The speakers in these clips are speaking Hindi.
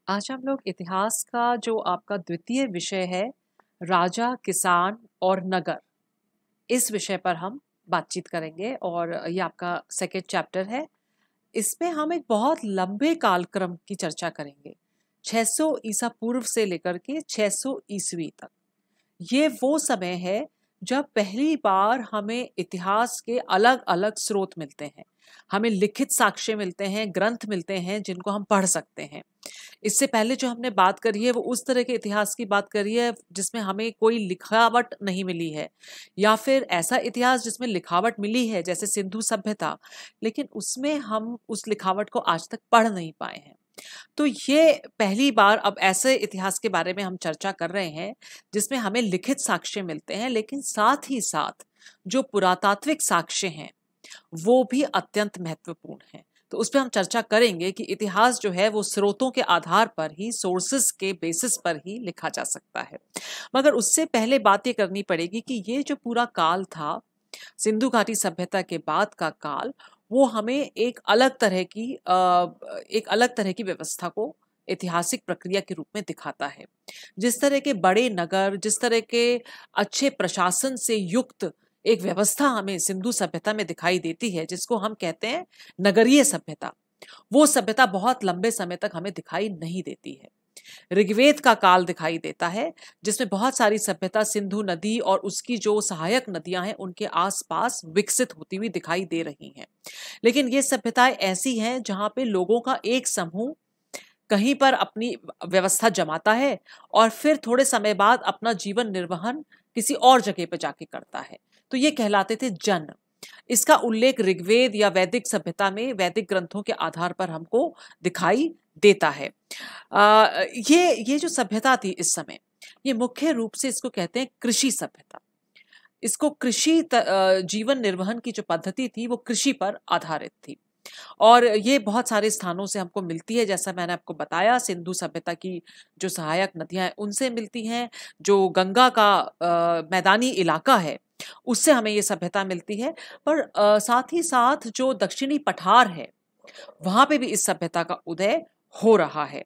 आज हम लोग इतिहास का जो आपका द्वितीय विषय है, राजा, किसान और नगर, इस विषय पर हम बातचीत करेंगे और ये आपका सेकेंड चैप्टर है। इसमें हम एक बहुत लंबे कालक्रम की चर्चा करेंगे, 600 ईसा पूर्व से लेकर के 600 ईस्वी तक। ये वो समय है जब पहली बार हमें इतिहास के अलग अलग स्रोत मिलते हैं, हमें लिखित साक्ष्य मिलते हैं, ग्रंथ मिलते हैं जिनको हम पढ़ सकते हैं। इससे पहले जो हमने बात करी है वो उस तरह के इतिहास की बात करी है जिसमें हमें कोई लिखावट नहीं मिली है, या फिर ऐसा इतिहास जिसमें लिखावट मिली है जैसे सिंधु सभ्यता, लेकिन उसमें हम उस लिखावट को आज तक पढ़ नहीं पाए हैं। तो ये पहली बार अब ऐसे इतिहास के बारे में हम चर्चा कर रहे हैं जिसमें हमें लिखित साक्ष्य मिलते हैं, लेकिन साथ ही साथ जो पुरातात्विक साक्ष्य हैं वो भी अत्यंत महत्वपूर्ण हैं। तो उस पर हम चर्चा करेंगे कि इतिहास जो है वो स्रोतों के आधार पर ही, सोर्सेस के बेसिस पर ही लिखा जा सकता है। मगर उससे पहले बात ये करनी पड़ेगी कि ये जो पूरा काल था, सिंधु घाटी सभ्यता के बाद का काल, वो हमें एक अलग तरह की व्यवस्था को ऐतिहासिक प्रक्रिया के रूप में दिखाता है। जिस तरह के बड़े नगर, जिस तरह के अच्छे प्रशासन से युक्त एक व्यवस्था हमें सिंधु सभ्यता में दिखाई देती है, जिसको हम कहते हैं नगरीय सभ्यता, वो सभ्यता बहुत लंबे समय तक हमें दिखाई नहीं देती है। ऋग्वेद का काल दिखाई देता है जिसमें बहुत सारी सभ्यता सिंधु नदी और उसकी जो सहायक नदियां हैं उनके आसपास विकसित होती हुई दिखाई दे रही हैं। लेकिन ये सभ्यताएं ऐसी हैं जहां पे लोगों का एक समूह कहीं पर अपनी व्यवस्था जमाता है और फिर थोड़े समय बाद अपना जीवन निर्वहन किसी और जगह पर जाके करता है। तो ये कहलाते थे जन। इसका उल्लेख ऋग्वेद या वैदिक सभ्यता में वैदिक ग्रंथों के आधार पर हमको दिखाई देता है। ये जो सभ्यता थी इस समय, ये मुख्य रूप से इसको कहते हैं कृषि सभ्यता। इसको जीवन निर्वहन की जो पद्धति थी वो कृषि पर आधारित थी और ये बहुत सारे स्थानों से हमको मिलती है। जैसा मैंने आपको बताया, सिंधु सभ्यता की जो सहायक नदियां हैं उनसे मिलती हैं, जो गंगा का मैदानी इलाका है उससे हमें ये सभ्यता मिलती है। पर साथ ही साथ जो दक्षिणी पठार है वहां पे भी इस सभ्यता का उदय हो रहा है।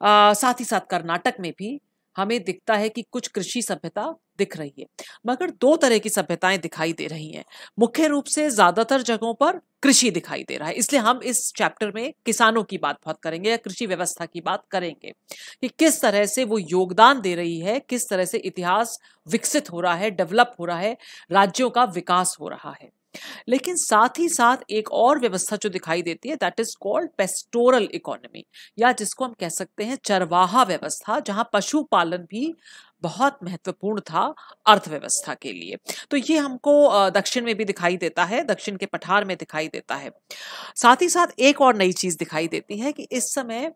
साथ ही साथ कर्नाटक में भी हमें दिखता है कि कुछ कृषि सभ्यता दिख रही है। मगर दो तरह की सभ्यताएं दिखाई दे रही हैं। मुख्य रूप से ज्यादातर जगहों पर कृषि दिखाई दे रहा है, इसलिए हम इस चैप्टर में किसानों की बात बहुत करेंगे या कृषि व्यवस्था की बात करेंगे कि किस तरह से वो योगदान दे रही है, किस तरह से इतिहास विकसित हो रहा है, डेवलप हो रहा है, राज्यों का विकास हो रहा है। लेकिन साथ ही साथ एक और व्यवस्था जो दिखाई देती है, that is called pastoral economy, या जिसको हम कह सकते हैं चरवाहा व्यवस्था, जहां पशुपालन भी बहुत महत्वपूर्ण था अर्थव्यवस्था के लिए। तो ये हमको दक्षिण में भी दिखाई देता है, दक्षिण के पठार में दिखाई देता है। साथ ही साथ एक और नई चीज दिखाई देती है कि इस समय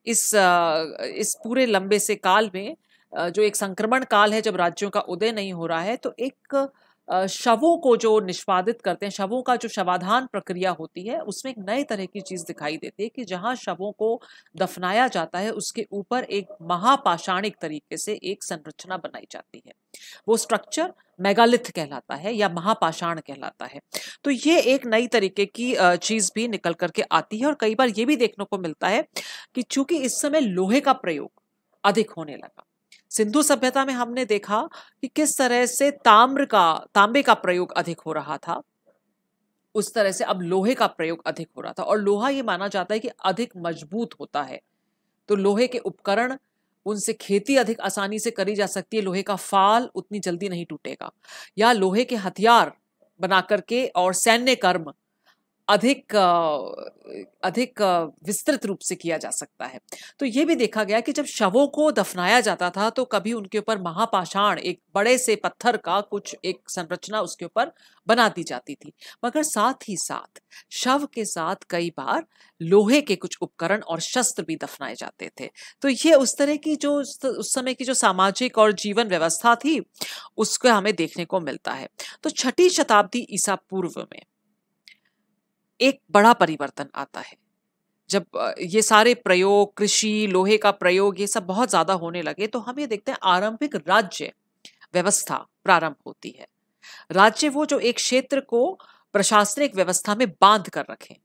इस पूरे लंबे से काल में जो एक संक्रमण काल है, जब राज्यों का उदय नहीं हो रहा है, तो एक शवों को जो निष्पादित करते हैं, शवों का जो शवाधान प्रक्रिया होती है, उसमें एक नए तरह की चीज दिखाई देती है कि जहां शवों को दफनाया जाता है उसके ऊपर एक महापाषाणिक तरीके से एक संरचना बनाई जाती है। वो स्ट्रक्चर मेगालिथ कहलाता है या महापाषाण कहलाता है। तो ये एक नई तरीके की चीज भी निकल करके आती है। और कई बार ये भी देखने को मिलता है कि चूंकि इस समय लोहे का प्रयोग अधिक होने लगा, सिंधु सभ्यता में हमने देखा कि किस तरह से तांबे का प्रयोग अधिक हो रहा था, उस तरह से अब लोहे का प्रयोग अधिक हो रहा था। और लोहा ये माना जाता है कि अधिक मजबूत होता है, तो लोहे के उपकरण, उनसे खेती अधिक आसानी से करी जा सकती है, लोहे का फाल उतनी जल्दी नहीं टूटेगा, या लोहे के हथियार बना करके और सैन्य कर्म अधिक विस्तृत रूप से किया जा सकता है। तो ये भी देखा गया कि जब शवों को दफनाया जाता था तो कभी उनके ऊपर महापाषाण, एक बड़े से पत्थर का कुछ एक संरचना उसके ऊपर बना दी जाती थी, मगर साथ ही साथ शव के साथ कई बार लोहे के कुछ उपकरण और शस्त्र भी दफनाए जाते थे। तो ये उस तरह की जो उस समय की जो सामाजिक और जीवन व्यवस्था थी उसको हमें देखने को मिलता है। तो 6ठी शताब्दी ईसा पूर्व में एक बड़ा परिवर्तन आता है, जब ये सारे प्रयोग, कृषि, लोहे का प्रयोग, ये सब बहुत ज्यादा होने लगे, तो हम ये देखते हैं आरंभिक राज्य व्यवस्था प्रारंभ होती है। राज्य वो जो एक क्षेत्र को प्रशासनिक व्यवस्था में बांध कर रखे,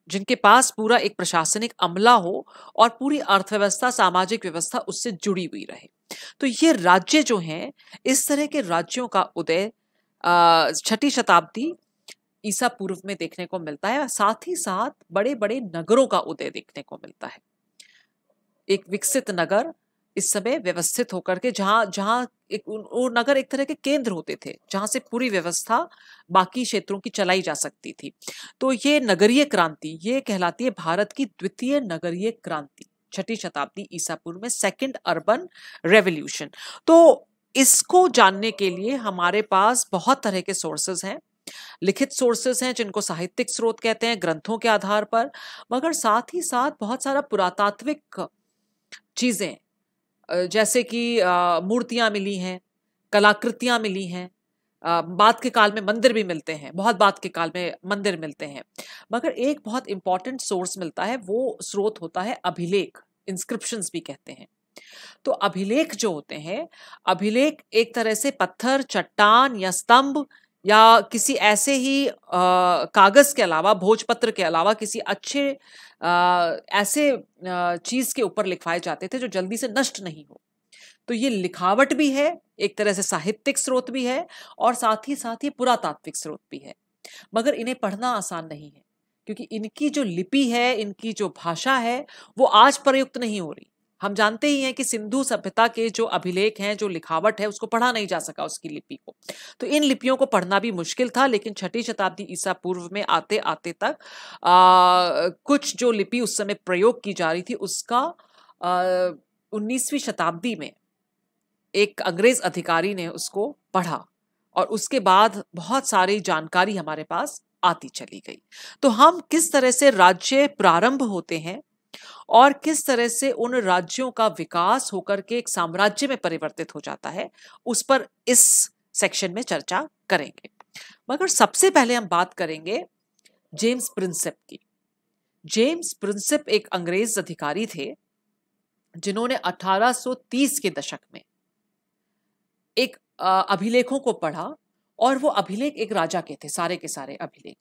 जिनके पास पूरा एक प्रशासनिक अमला हो और पूरी अर्थव्यवस्था, सामाजिक व्यवस्था उससे जुड़ी हुई रहे। तो ये राज्य जो हैं, इस तरह के राज्यों का उदय 6ठी शताब्दी ईसा पूर्व में देखने को मिलता है। साथ ही साथ बड़े बड़े नगरों का उदय देखने को मिलता है। एक विकसित नगर इस समय व्यवस्थित होकर के, जहां जहां वो नगर एक तरह के केंद्र होते थे, जहां से पूरी व्यवस्था बाकी क्षेत्रों की चलाई जा सकती थी। तो ये नगरीय क्रांति, ये कहलाती है भारत की द्वितीय नगरीय क्रांति, 6ठी शताब्दी ईसा पूर्व में, सेकंड अर्बन रेवोल्यूशन। तो इसको जानने के लिए हमारे पास बहुत तरह के सोर्सेज हैं। लिखित सोर्सेस हैं जिनको साहित्यिक स्रोत कहते हैं, ग्रंथों के आधार पर, मगर साथ ही साथ बहुत सारा पुरातात्विक चीजें, जैसे कि मूर्तियां मिली हैं, कलाकृतियां मिली हैं। बाद के काल में मंदिर भी मिलते हैं, बहुत बाद के काल में मंदिर मिलते हैं। मगर एक बहुत इंपॉर्टेंट सोर्स मिलता है, वो स्रोत होता है अभिलेख, इंस्क्रिप्शंस भी कहते हैं। तो अभिलेख जो होते हैं, अभिलेख एक तरह से पत्थर, चट्टान या स्तंभ या किसी ऐसे ही कागज के अलावा, भोजपत्र के अलावा किसी अच्छे ऐसे चीज के ऊपर लिखवाए जाते थे जो जल्दी से नष्ट नहीं हो। तो ये लिखावट भी है, एक तरह से साहित्यिक स्रोत भी है, और साथ ही पुरातात्विक स्रोत भी है। मगर इन्हें पढ़ना आसान नहीं है, क्योंकि इनकी जो लिपि है, इनकी जो भाषा है, वो आज प्रयुक्त नहीं हो रही। हम जानते ही हैं कि सिंधु सभ्यता के जो अभिलेख हैं, जो लिखावट है, उसको पढ़ा नहीं जा सका, उसकी लिपि को। तो इन लिपियों को पढ़ना भी मुश्किल था। लेकिन 6ठी शताब्दी ईसा पूर्व में आते आते तक कुछ जो लिपि उस समय प्रयोग की जा रही थी, उसका 19वीं शताब्दी में एक अंग्रेज अधिकारी ने उसको पढ़ा, और उसके बाद बहुत सारी जानकारी हमारे पास आती चली गई। तो हम किस तरह से राज्य प्रारंभ होते हैं और किस तरह से उन राज्यों का विकास होकर के एक साम्राज्य में परिवर्तित हो जाता है, उस पर इस सेक्शन में चर्चा करेंगे। मगर सबसे पहले हम बात करेंगे जेम्स प्रिंसेप की। जेम्स प्रिंसेप एक अंग्रेज अधिकारी थे जिन्होंने 1830 के दशक में एक अभिलेखों को पढ़ा, और वो अभिलेख एक राजा के थे, सारे के सारे अभिलेख।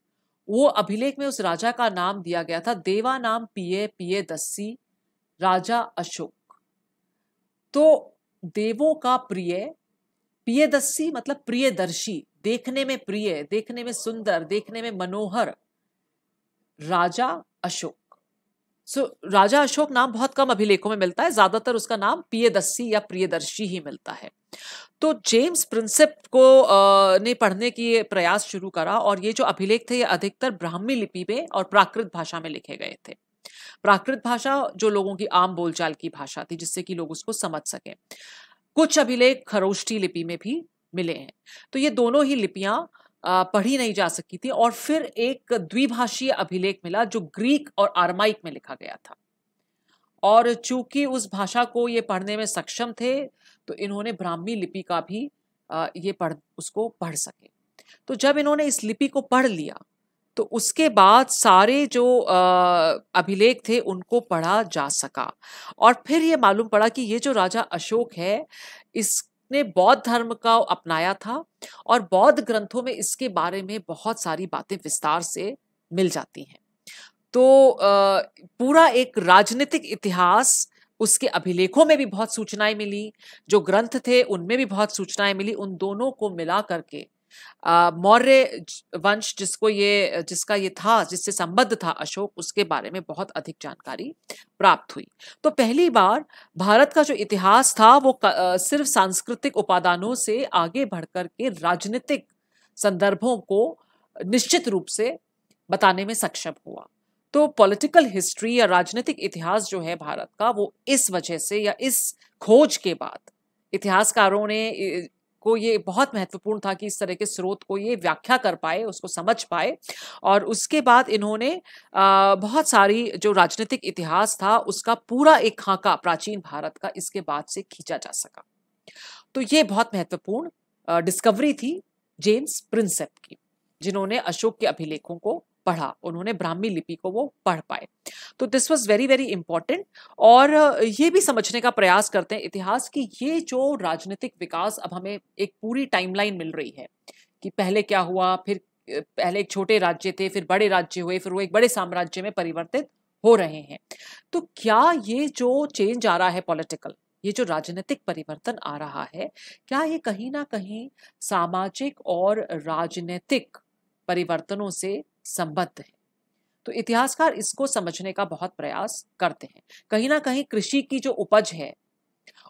वो अभिलेख में उस राजा का नाम दिया गया था देवा नाम पिये पियदस्सी राजा अशोक। तो देवों का प्रिय, पियदस्सी मतलब प्रियदर्शी, देखने में प्रिय, देखने में सुंदर, देखने में मनोहर, राजा अशोक। राजा अशोक नाम बहुत कम अभिलेखों में मिलता है, ज्यादातर उसका नाम पियदस्सी या प्रियदर्शी ही मिलता है। तो जेम्स प्रिंसेप को ने पढ़ने की प्रयास शुरू करा, और ये जो अभिलेख थे, ये अधिकतर ब्राह्मी लिपि में और प्राकृत भाषा में लिखे गए थे। प्राकृत भाषा जो लोगों की आम बोलचाल की भाषा थी, जिससे कि लोग उसको समझ सकें। कुछ अभिलेख खरोष्ठी लिपि में भी मिले हैं। तो ये दोनों ही लिपियां पढ़ी नहीं जा सकी थी, और फिर एक द्विभाषीय अभिलेख मिला जो ग्रीक और आरमाइक में लिखा गया था। और चूंकि उस भाषा को ये पढ़ने में सक्षम थे, तो इन्होंने ब्राह्मी लिपि का भी उसको पढ़ सके। तो जब इन्होंने इस लिपि को पढ़ लिया, तो उसके बाद सारे जो अभिलेख थे उनको पढ़ा जा सका। और फिर ये मालूम पड़ा कि ये जो राजा अशोक है, इसने बौद्ध धर्म का अपनाया था, और बौद्ध ग्रंथों में इसके बारे में बहुत सारी बातें विस्तार से मिल जाती हैं। तो पूरा एक राजनीतिक इतिहास, उसके अभिलेखों में भी बहुत सूचनाएं मिली, जो ग्रंथ थे उनमें भी बहुत सूचनाएं मिली। उन दोनों को मिला करके मौर्य वंश जिससे संबद्ध था अशोक, उसके बारे में बहुत अधिक जानकारी प्राप्त हुई। तो पहली बार भारत का जो इतिहास था वो सिर्फ सांस्कृतिक उपादानों से आगे बढ़कर के राजनीतिक संदर्भों को निश्चित रूप से बताने में सक्षम हुआ। तो पॉलिटिकल हिस्ट्री या राजनीतिक इतिहास जो है भारत का, वो इस वजह से या इस खोज के बाद इतिहासकारों ने को ये बहुत महत्वपूर्ण था कि इस तरह के स्रोत को ये व्याख्या कर पाए, उसको समझ पाए। और उसके बाद इन्होंने बहुत सारी जो राजनीतिक इतिहास था उसका पूरा एक खाका प्राचीन भारत का इसके बाद से खींचा जा सका। तो ये बहुत महत्वपूर्ण डिस्कवरी थी जेम्स प्रिंसेप की, जिन्होंने अशोक के अभिलेखों को पढ़ा, उन्होंने ब्राह्मी लिपि को वो पढ़ पाए। तो this was very very important. और ये भी समझने का प्रयास करते हैं इतिहास की, ये जो राजनीतिक विकास, अब हमें एक पूरी टाइमलाइन मिल रही है कि पहले क्या हुआ, फिर पहले एक छोटे राज्य थे, फिर बड़े राज्य हुए, फिर वो एक बड़े साम्राज्य में परिवर्तित हो रहे हैं। तो क्या ये जो चेंज आ रहा है पॉलिटिकल, ये जो राजनीतिक परिवर्तन आ रहा है, क्या ये कहीं ना कहीं सामाजिक और राजनीतिक परिवर्तनों से संबद्ध है? तो इतिहासकार इसको समझने का बहुत प्रयास करते हैं। कहीं ना कहीं कृषि की जो उपज है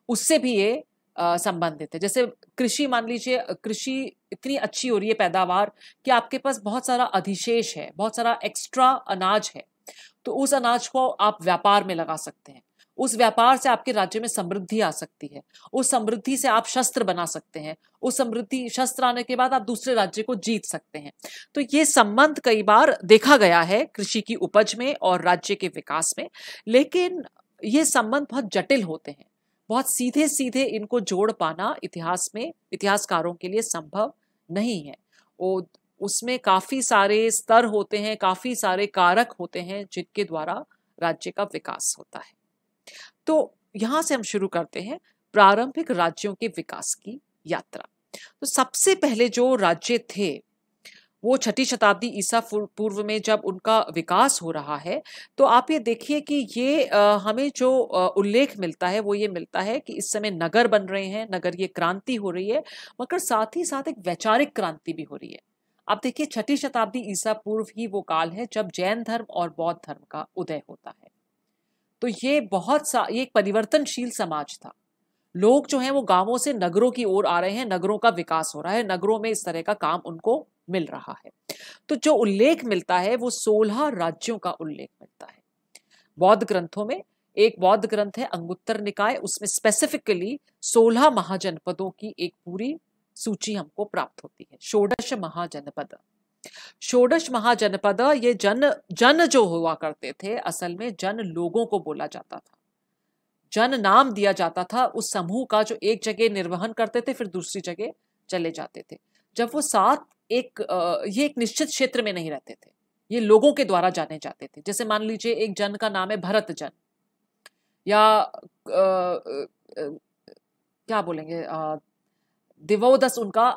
उससे भी ये संबंधित है। जैसे कृषि, मान लीजिए कृषि इतनी अच्छी हो रही है पैदावार कि आपके पास बहुत सारा अधिशेष है, बहुत सारा एक्स्ट्रा अनाज है, तो उस अनाज को आप व्यापार में लगा सकते हैं। उस व्यापार से आपके राज्य में समृद्धि आ सकती है, उस समृद्धि से आप शस्त्र बना सकते हैं, उस समृद्धि शस्त्र आने के बाद आप दूसरे राज्य को जीत सकते हैं। तो ये संबंध कई बार देखा गया है कृषि की उपज में और राज्य के विकास में, लेकिन ये संबंध बहुत जटिल होते हैं। बहुत सीधे सीधे इनको जोड़ पाना इतिहास में इतिहासकारों के लिए संभव नहीं है। वो उसमें काफी सारे स्तर होते हैं, काफी सारे कारक होते हैं जिनके द्वारा राज्य का विकास होता है। तो यहां से हम शुरू करते हैं प्रारंभिक राज्यों के विकास की यात्रा। तो सबसे पहले जो राज्य थे वो 6ठी शताब्दी ईसा पूर्व में जब उनका विकास हो रहा है, तो आप ये देखिए कि ये हमें जो उल्लेख मिलता है वो ये मिलता है कि इस समय नगर बन रहे हैं, नगर ये क्रांति हो रही है, मगर साथ ही साथ एक वैचारिक क्रांति भी हो रही है। आप देखिए 6ठी शताब्दी ईसा पूर्व ही वो काल है जब जैन धर्म और बौद्ध धर्म का उदय होता है। तो ये ये एक परिवर्तनशील समाज था। लोग जो हैं वो गांवों से नगरों की ओर आ रहे हैं, नगरों का विकास हो रहा है, नगरों में इस तरह का काम उनको मिल रहा है। तो जो उल्लेख मिलता है वो 16 राज्यों का उल्लेख मिलता है बौद्ध ग्रंथों में। एक बौद्ध ग्रंथ है अंगुत्तर निकाय, उसमें स्पेसिफिकली 16 महाजनपदों की एक पूरी सूची हमको प्राप्त होती है। षोडश महाजनपद, षोडश महाजनपद, ये जन जन जो हुआ करते थे, असल में जन लोगों को बोला जाता था, जन नाम दिया जाता था उस समूह का जो एक जगह निर्वहन करते थे फिर दूसरी जगह चले जाते थे। जब वो साथ ये एक निश्चित क्षेत्र में नहीं रहते थे, ये लोगों के द्वारा जाने जाते थे। जैसे मान लीजिए एक जन का नाम है भरत जन, या क्या बोलेंगे, दिवोदस उनका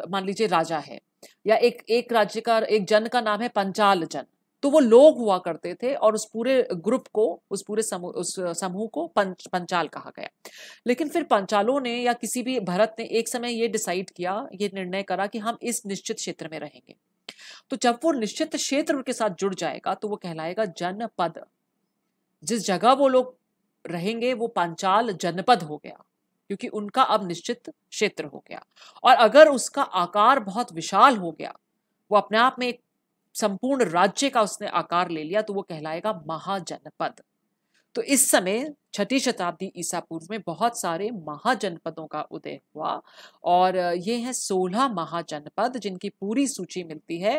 मान लीजिए राजा है, या एक राज्य का एक जन का नाम है पंचाल जन। तो वो लोग हुआ करते थे और उस पूरे ग्रुप को, उस पूरे उस समूह को पंचाल कहा गया। लेकिन फिर पंचालों ने या किसी भी भरत ने एक समय ये डिसाइड किया, ये निर्णय करा कि हम इस निश्चित क्षेत्र में रहेंगे। तो जब वो निश्चित क्षेत्र के साथ जुड़ जाएगा तो वो कहलाएगा जनपद। जिस जगह वो लोग रहेंगे वो पांचाल जनपद हो गया, क्योंकि उनका अब निश्चित क्षेत्र हो गया। और अगर उसका आकार बहुत विशाल हो गया, वो अपने आप में एक संपूर्ण राज्य का उसने आकार ले लिया, तो वो कहलाएगा महाजनपद। तो इस समय 6ठी शताब्दी ईसा पूर्व में बहुत सारे महाजनपदों का उदय हुआ, और ये हैं 16 महाजनपद जिनकी पूरी सूची मिलती है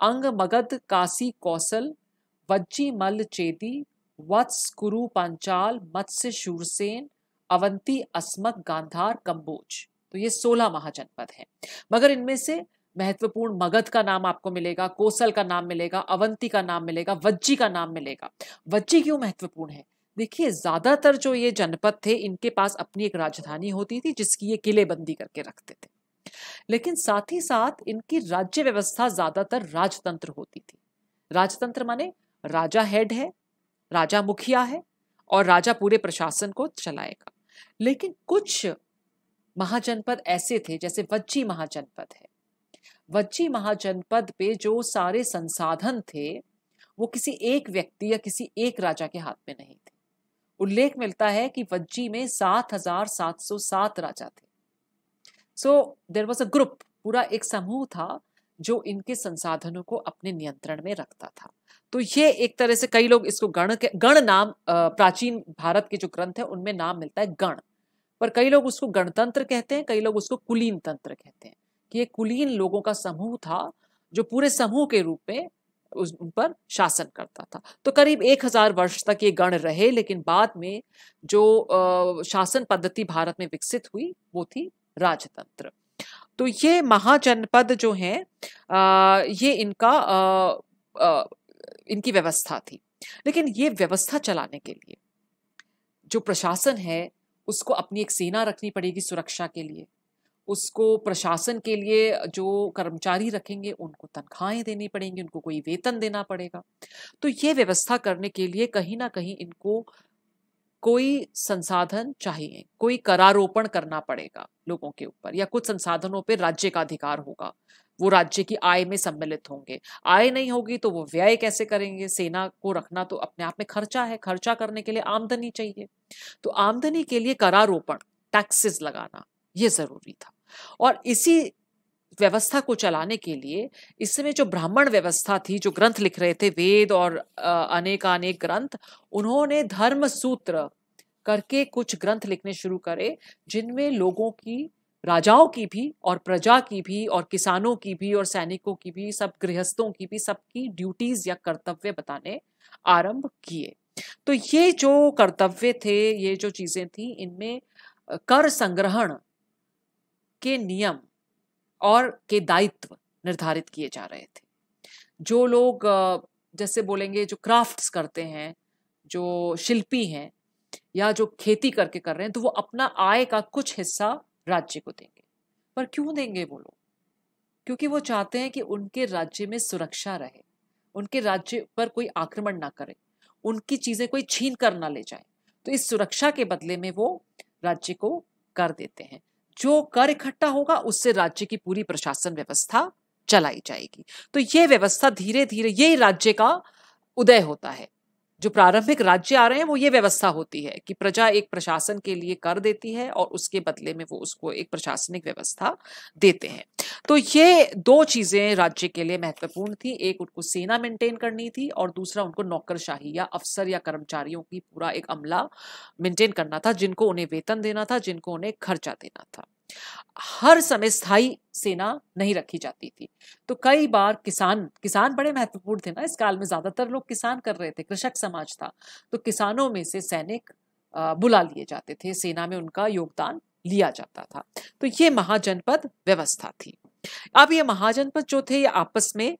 अंग, मगध, काशी, कौशल, वज्जी, मल्ल, चेदी, वत्स, कुरु, पांचाल, मत्स्य, शूरसेन, अवंती, अस्मक, गांधार, कंबोज। तो ये 16 महाजनपद हैं। मगर इनमें से महत्वपूर्ण मगध का नाम आपको मिलेगा, कौशल का नाम मिलेगा, अवंती का नाम मिलेगा, वज्जी का नाम मिलेगा। वज्जी क्यों महत्वपूर्ण है? देखिए, ज्यादातर जो ये जनपद थे इनके पास अपनी एक राजधानी होती थी जिसकी ये किलेबंदी करके रखते थे, लेकिन साथ ही साथ इनकी राज्य व्यवस्था ज्यादातर राजतंत्र होती थी। राजतंत्र माने राजा हेड है, राजा मुखिया है, और राजा पूरे प्रशासन को चलाएगा। लेकिन कुछ महाजनपद ऐसे थे, जैसे वज्जी महाजनपद है। वज्जी महाजनपद पे जो सारे संसाधन थे वो किसी एक व्यक्ति या किसी एक राजा के हाथ में नहीं थे। उल्लेख मिलता है कि वज्जी में 7,707 राजा थे। So there was a group, पूरा एक समूह था जो इनके संसाधनों को अपने नियंत्रण में रखता था। तो ये एक तरह से कई लोग इसको गण नाम, प्राचीन भारत के जो ग्रंथ है उनमें नाम मिलता है गण, पर कई लोग उसको गणतंत्र कहते हैं, कई लोग उसको कुलीन तंत्र कहते हैं, कि ये कुलीन लोगों का समूह था जो पूरे समूह के रूप में उन पर शासन करता था। तो करीब 1000 वर्ष तक ये गण रहे, लेकिन बाद में जो शासन पद्धति भारत में विकसित हुई वो थी राजतंत्र। तो ये महाजनपद जो हैं, ये इनकी व्यवस्था थी। लेकिन ये व्यवस्था चलाने के लिए जो प्रशासन है उसको अपनी एक सेना रखनी पड़ेगी सुरक्षा के लिए, उसको प्रशासन के लिए जो कर्मचारी रखेंगे उनको तनख्वाहें देनी पड़ेंगी, उनको कोई वेतन देना पड़ेगा। तो ये व्यवस्था करने के लिए कहीं ना कहीं इनको कोई संसाधन चाहिए, कोई करारोपण करना पड़ेगा लोगों के ऊपर, या कुछ संसाधनों पे राज्य का अधिकार होगा, वो राज्य की आय में सम्मिलित होंगे। आय नहीं होगी तो वो व्यय कैसे करेंगे? सेना को रखना तो अपने आप में खर्चा है, खर्चा करने के लिए आमदनी चाहिए। तो आमदनी के लिए करारोपण, टैक्सेस लगाना, ये जरूरी था। और इसी व्यवस्था को चलाने के लिए इस समय जो ब्राह्मण व्यवस्था थी, जो ग्रंथ लिख रहे थे, वेद और अनेक ग्रंथ, उन्होंने धर्म सूत्र करके कुछ ग्रंथ लिखने शुरू करे, जिनमें लोगों की, राजाओं की भी और प्रजा की भी और किसानों की भी और सैनिकों की भी, सब गृहस्थों की भी, सबकी ड्यूटीज या कर्तव्य बताने आरंभ किए। तो ये जो कर्तव्य थे, ये जो चीजें थी, इनमें कर संग्रहण के नियम और के दायित्व निर्धारित किए जा रहे थे। जो लोग जैसे बोलेंगे जो क्राफ्ट्स करते हैं, जो शिल्पी हैं, या जो खेती करके कर रहे हैं, तो वो अपना आय का कुछ हिस्सा राज्य को देंगे। पर क्यों देंगे वो लोग? क्योंकि वो चाहते हैं कि उनके राज्य में सुरक्षा रहे, उनके राज्य पर कोई आक्रमण ना करे, उनकी चीजें कोई छीन कर ना ले जाए। तो इस सुरक्षा के बदले में वो राज्य को कर देते हैं। जो कर इकट्ठा होगा उससे राज्य की पूरी प्रशासन व्यवस्था चलाई जाएगी। तो ये व्यवस्था धीरे धीरे, यही राज्य का उदय होता है। जो प्रारंभिक राज्य आ रहे हैं वो ये व्यवस्था होती है कि प्रजा एक प्रशासन के लिए कर देती है और उसके बदले में वो उसको एक प्रशासनिक व्यवस्था देते हैं। तो ये दो चीजें राज्य के लिए महत्वपूर्ण थी। एक, उनको सेना मेंटेन करनी थी, और दूसरा, उनको नौकरशाही या अफसर या कर्मचारियों की पूरा एक अमला मेंटेन करना था, जिनको उन्हें वेतन देना था, जिनको उन्हें खर्चा देना था। हर समय स्थायी सेना नहीं रखी जाती थी। तो कई बार किसान बड़े महत्वपूर्ण थे ना इस काल में, ज्यादातर लोग किसान कर रहे थे, कृषक समाज था। तो किसानों में से सैनिक बुला लिए जाते थे, सेना में उनका योगदान लिया जाता था। तो ये महाजनपद व्यवस्था थी। अब ये महाजनपद जो थे, ये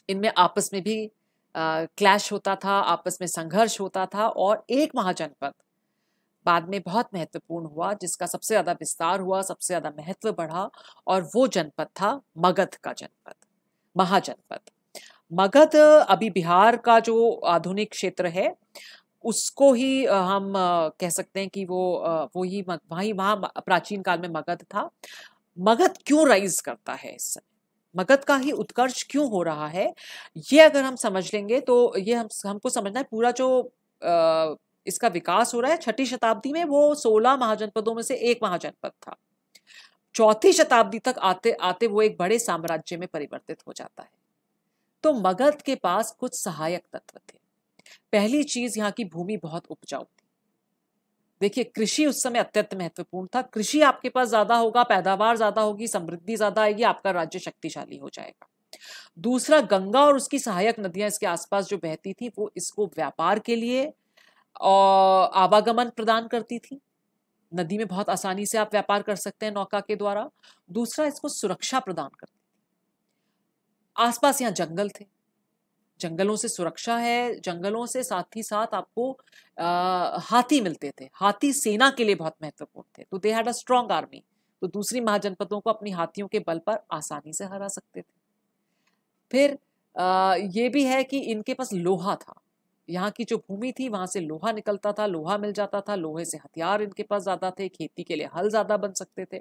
इनमें आपस में भी क्लैश होता था, आपस में संघर्ष होता था। और एक महाजनपद बाद में बहुत महत्वपूर्ण हुआ, जिसका सबसे ज्यादा विस्तार हुआ, सबसे ज्यादा महत्व बढ़ा, और वो जनपद था मगध का जनपद, महाजनपद। मगध अभी बिहार का जो आधुनिक क्षेत्र है, उसको ही हम कह सकते हैं कि वो ही वहां प्राचीन काल में मगध था। मगध क्यों राइज करता है इस समय, मगध का ही उत्कर्ष क्यों हो रहा है, ये अगर हम समझ लेंगे तो ये हमको समझना है पूरा जो इसका विकास हो रहा है। 6ठी शताब्दी में वो 16 महाजनपदों में से एक महाजनपद था। 4ठी शताब्दी तक आते आते वो एक बड़े साम्राज्य में परिवर्तित हो जाता है। तो मगध के पास कुछ सहायक तत्व थे। पहली चीज, यहाँ की भूमि बहुत उपजाऊ थी। देखिए, कृषि उस समय अत्यंत महत्वपूर्ण था। कृषि आपके पास ज्यादा होगा, पैदावार ज्यादा होगी, समृद्धि ज्यादा आएगी, आपका राज्य शक्तिशाली हो जाएगा। दूसरा, गंगा और उसकी सहायक नदियां इसके आसपास जो बहती थी, वो इसको व्यापार के लिए और आवागमन प्रदान करती थी। नदी में बहुत आसानी से आप व्यापार कर सकते हैं नौका के द्वारा। दूसरा, इसको सुरक्षा प्रदान करती थी। आसपास यहाँ जंगल थे, जंगलों से सुरक्षा है, जंगलों से साथ ही साथ आपको हाथी मिलते थे। हाथी सेना के लिए बहुत महत्वपूर्ण थे। तो they had a strong army. तो दूसरी महाजनपदों को अपनी हाथियों के बल पर आसानी से हरा सकते थे। फिर ये भी है कि इनके पास लोहा था। यहाँ की जो भूमि थी वहां से लोहा निकलता था, लोहा मिल जाता था, लोहे से हथियार इनके पास ज्यादा थे, खेती के लिए हल ज्यादा बन सकते थे,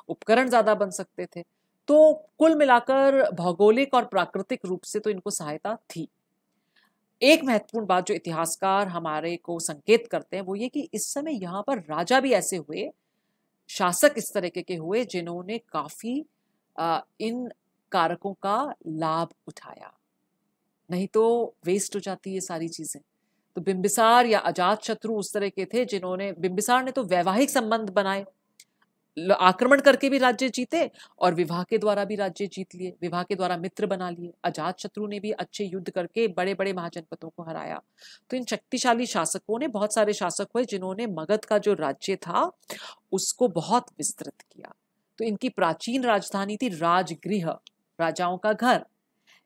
उपकरण ज्यादा बन सकते थे। तो कुल मिलाकर भौगोलिक और प्राकृतिक रूप से तो इनको सहायता थी। एक महत्वपूर्ण बात जो इतिहासकार हमारे को संकेत करते हैं वो ये कि इस समय यहाँ पर राजा भी ऐसे हुए, शासक इस तरीके के हुए, जिन्होंने काफी इन कारकों का लाभ उठाया। नहीं तो वेस्ट हो जाती है सारी चीजें। तो बिंबिसार या अजात शत्रु उस तरह के थे जिन्होंने, बिंबिसार ने तो वैवाहिक संबंध बनाए, आक्रमण करके भी राज्य जीते और विवाह के द्वारा भी राज्य जीत लिए, विवाह के द्वारा मित्र बना लिए। अजात शत्रु ने भी अच्छे युद्ध करके बड़े बड़े महाजनपदों को हराया। तो इन शक्तिशाली शासकों ने, बहुत सारे शासक हुए जिन्होंने मगध का जो राज्य था उसको बहुत विस्तृत किया। तो इनकी प्राचीन राजधानी थी राजगृह, राजाओं का घर,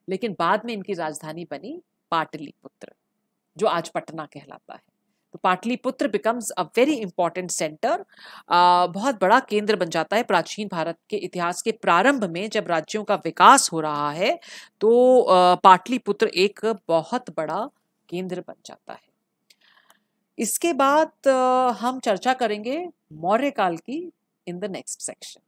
लेकिन बाद में इनकी राजधानी बनी पाटलिपुत्र, जो आज पटना कहलाता है। तो Pataliputra becomes a very important centre, बहुत बड़ा केंद्र बन जाता है प्राचीन भारत के इतिहास के प्रारंभ में। जब राज्यों का विकास हो रहा है तो पाटलिपुत्र एक बहुत बड़ा केंद्र बन जाता है। इसके बाद हम चर्चा करेंगे मौर्य काल की इन द नेक्स्ट सेक्शन।